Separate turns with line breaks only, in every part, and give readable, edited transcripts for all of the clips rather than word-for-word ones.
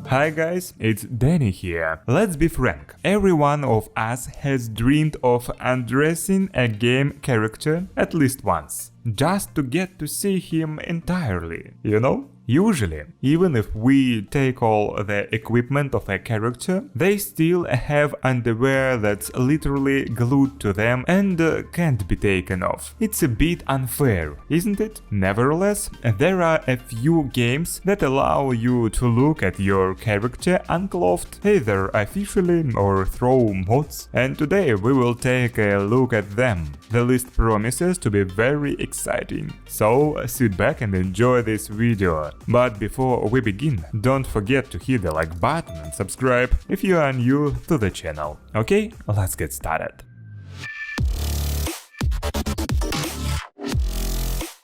Hi guys, it's Deni here. Let's be frank, every one of us has dreamed of undressing a game character at least once, just to get to see him entirely, you know? Usually, even if we take all the equipment of a character, they still have underwear that's literally glued to them and can't be taken off. It's a bit unfair, isn't it? Nevertheless, there are a few games that allow you to look at your character unclothed, either officially or through mods, and today we will take a look at them. The list promises to be very exciting, so sit back and enjoy this video. But before we begin, don't forget to hit the like button and subscribe if you are new to the channel. Okay, let's get started.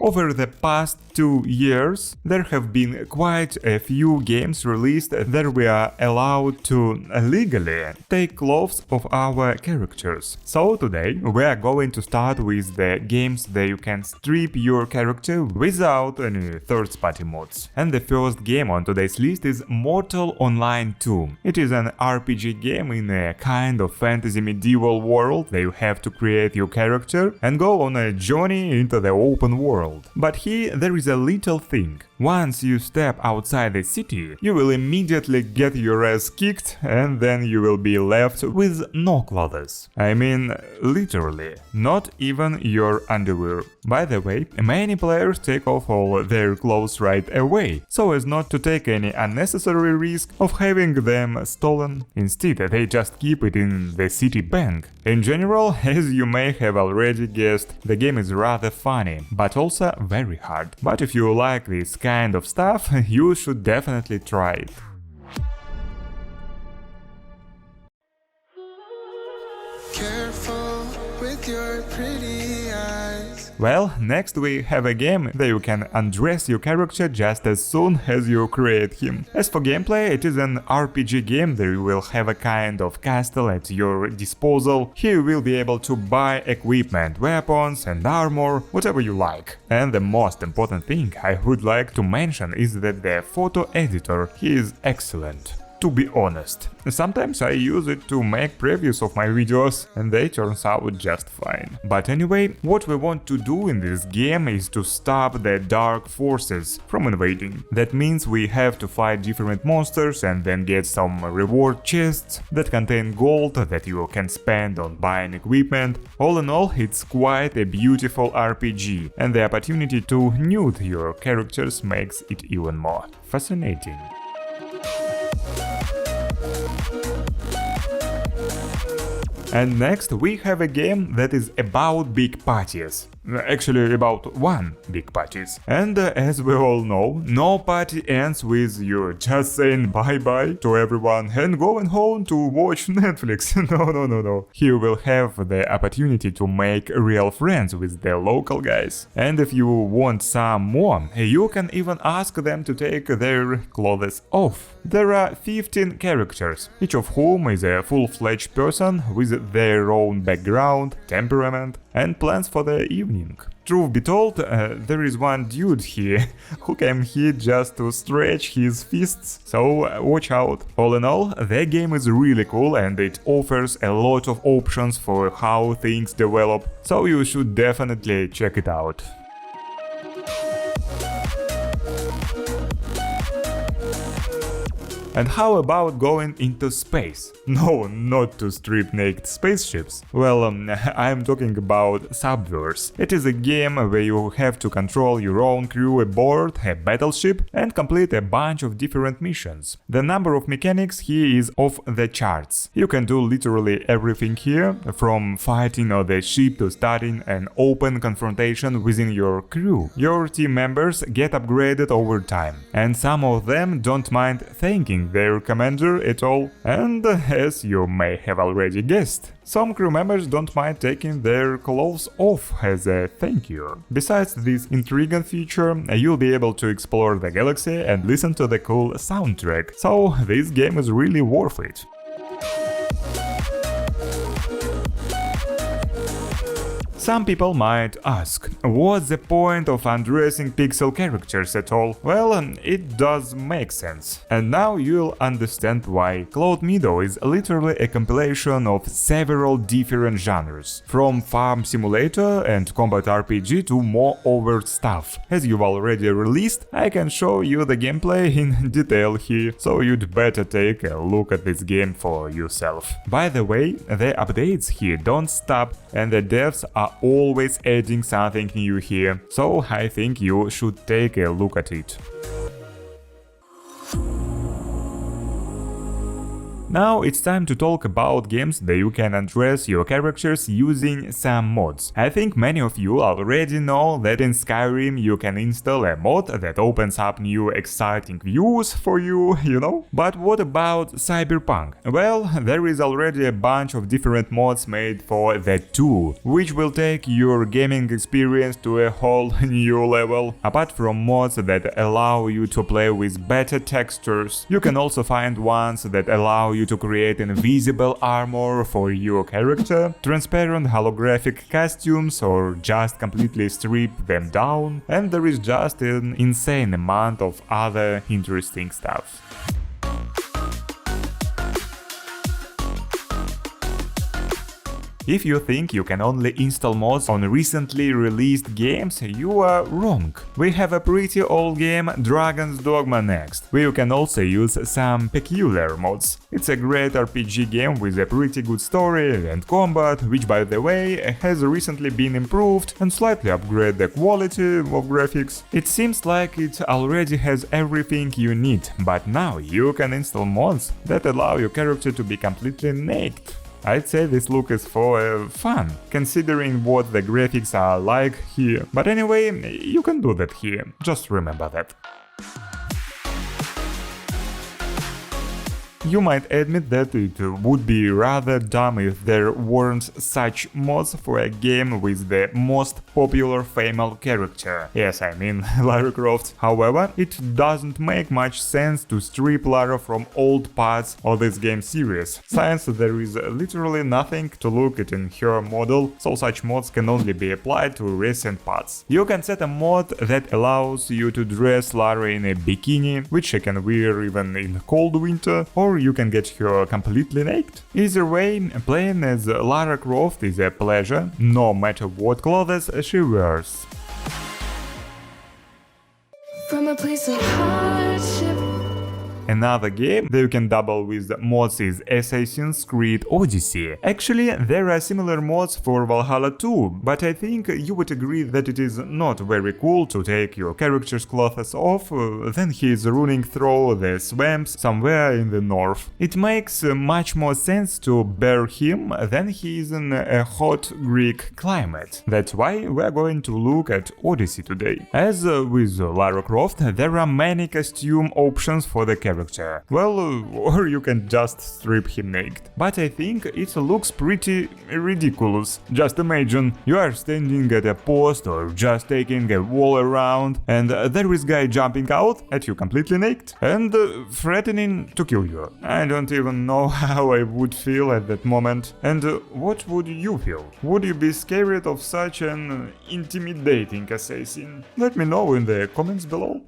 Over the past 2 years, there have been quite a few games released that we are allowed to legally take clothes of our characters. So today we are going to start with the games that you can strip your character without any third-party mods. And the first game on today's list is Mortal Online 2. It is an RPG game in a kind of fantasy medieval world that you have to create your character and go on a journey into the open world. But here there is a little thing. Once you step outside the city, you will immediately get your ass kicked and then you will be left with no clothes. I mean, literally, not even your underwear. By the way, many players take off all their clothes right away, so as not to take any unnecessary risk of having them stolen. Instead, they just keep it in the city bank. In general, as you may have already guessed, the game is rather funny, but also very hard. But if you like this kind of stuff, you should definitely try it.
Careful with your pretty eyes.
Well, next we have a game that you can undress your character just as soon as you create him. As for gameplay, it is an RPG game that you will have a kind of castle at your disposal. Here you will be able to buy equipment, weapons and armor, whatever you like. And the most important thing I would like to mention is that the photo editor is excellent. To be honest, sometimes I use it to make previews of my videos and they turn out just fine. But anyway, what we want to do in this game is to stop the dark forces from invading. That means we have to fight different monsters and then get some reward chests that contain gold that you can spend on buying equipment. All in all, it's quite a beautiful RPG, and the opportunity to nude your characters makes it even more fascinating. And next we have a game that is about big parties. Actually, about one big parties. And as we all know, no party ends with you just saying bye-bye to everyone and going home to watch Netflix. No. Here you will have the opportunity to make real friends with the local guys. And if you want some more, you can even ask them to take their clothes off. There are 15 characters, each of whom is a full-fledged person with their own background, temperament and plans for the evening. Truth be told, there is one dude here who came here just to stretch his fists, so watch out. All in all, the game is really cool and it offers a lot of options for how things develop, so you should definitely check it out. And how about going into space? No, not to strip naked spaceships. Well, I'm talking about Subverse. It is a game where you have to control your own crew aboard a battleship and complete a bunch of different missions. The number of mechanics here is off the charts. You can do literally everything here, from fighting on the ship to starting an open confrontation within your crew. Your team members get upgraded over time, and some of them don't mind thanking their commander at all, and as you may have already guessed, some crew members don't mind taking their clothes off as a thank you. Besides this intriguing feature, you'll be able to explore the galaxy and listen to the cool soundtrack, so this game is really worth it. Some people might ask, what's the point of undressing pixel characters at all? Well, it does make sense. And now you'll understand why. Cloud Meadow is literally a compilation of several different genres, from farm simulator and combat RPG to more overt stuff. As you've already released, I can show you the gameplay in detail here, so you'd better take a look at this game for yourself. By the way, the updates here don't stop, and the devs are always adding something new here, so I think you should take a look at it. Now it's time to talk about games that you can undress your characters using some mods. I think many of you already know that in Skyrim you can install a mod that opens up new exciting views for you, you know? But what about Cyberpunk? Well, there is already a bunch of different mods made for that too, which will take your gaming experience to a whole new level. Apart from mods that allow you to play with better textures, you can also find ones that allow you to create invisible armor for your character, transparent holographic costumes, or just completely strip them down, and there is just an insane amount of other interesting stuff. If you think you can only install mods on recently released games, you are wrong. We have a pretty old game, Dragon's Dogma next, where you can also use some peculiar mods. It's a great RPG game with a pretty good story and combat, which by the way has recently been improved and slightly upgraded the quality of graphics. It seems like it already has everything you need, but now you can install mods that allow your character to be completely naked. I'd say this look is for fun, considering what the graphics are like here. But anyway, you can do that here, just remember that. You might admit that it would be rather dumb if there weren't such mods for a game with the most popular female character. Yes, I mean Lara Croft. However, it doesn't make much sense to strip Lara from old parts of this game series, since there is literally nothing to look at in her model, so such mods can only be applied to recent parts. You can set a mod that allows you to dress Lara in a bikini, which she can wear even in cold winter, or you can get her completely naked. Either way, playing as Lara Croft is a pleasure, no matter what clothes she wears.
From a place of hardship.
Another game that you can double with mods is Assassin's Creed Odyssey. Actually, there are similar mods for Valhalla too, but I think you would agree that it is not very cool to take your character's clothes off, then he is running through the swamps somewhere in the north. It makes much more sense to bear him than he is in a hot Greek climate. That's why we're going to look at Odyssey today. As with Lara Croft, there are many costume options for the character. Well, or you can just strip him naked. But I think it looks pretty ridiculous. Just imagine, you are standing at a post or just taking a wall around, and there is guy jumping out at you completely naked and threatening to kill you. I don't even know how I would feel at that moment. And what would you feel? Would you be scared of such an intimidating assassin? Let me know in the comments below.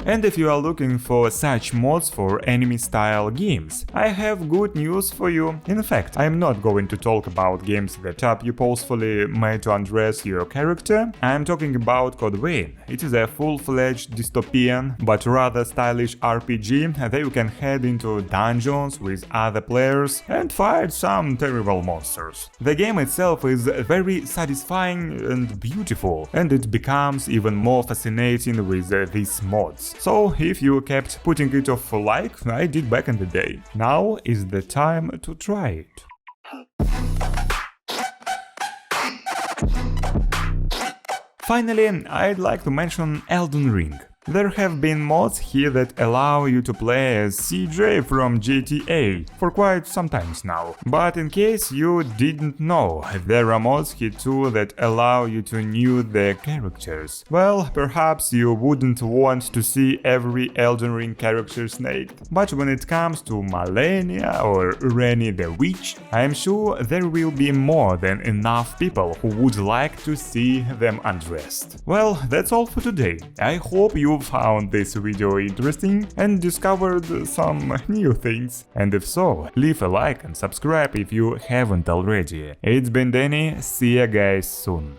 And if you are looking for such mods for anime-style games, I have good news for you. In fact, I'm not going to talk about games that are purposefully made to undress your character. I'm talking about Code Vein. It is a full-fledged dystopian, but rather stylish RPG that you can head into dungeons with other players and fight some terrible monsters. The game itself is very satisfying and beautiful, and it becomes even more fascinating with these mods. So if you kept putting it off like I did back in the day, now is the time to try it. Finally, I'd like to mention Elden Ring. There have been mods here that allow you to play as CJ from GTA for quite some times now. But in case you didn't know, there are mods here too that allow you to nude the characters. Well, perhaps you wouldn't want to see every Elden Ring characters naked, but when it comes to Malenia or Rennie the Witch, I'm sure there will be more than enough people who would like to see them undressed. Well, that's all for today. I hope you found this video interesting and discovered some new things. And if so, leave a like and subscribe if you haven't already. It's been Deni, see ya guys soon.